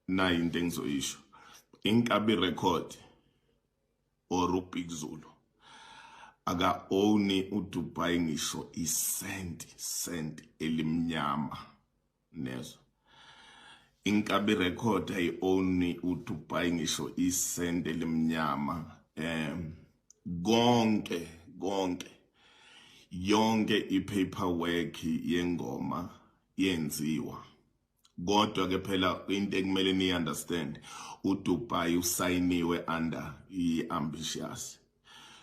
na into engizoyisho inkabi record or ubig Zulu aka own uDubai ngisho cent elimnyama nezo inkabi record ay own uDubai ngisho cent elimnyama konke yonke ipaperwork yengoma yenziwa kodwa ke phela into ekumele ni understand uDubai usayiniwe under iAmbitious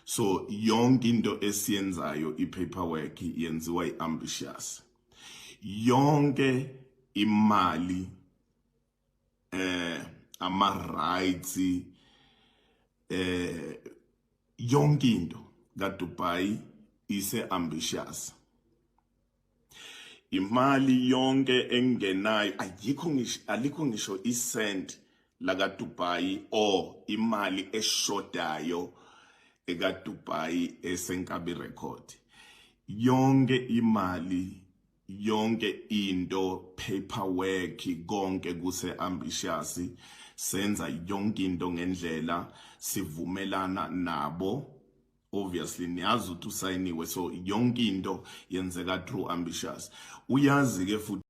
so yonke into esiyenzayo ipaperwork yenziwa iAmbitious yonke imali ama rights yonke into kaDubai ise Ambitious imali yonke engenayo alikho ngisho isent la kaDubai or imali eshodayo ekaDubai esenkabi record yonke imali yonke into paperwork konke kuse Ambitious senza yonke into ngendlela sivumelana nabo obviously niyazi ukuthi usayiniwe so yonke into yenzeka through Ambitious uyazi ke futhi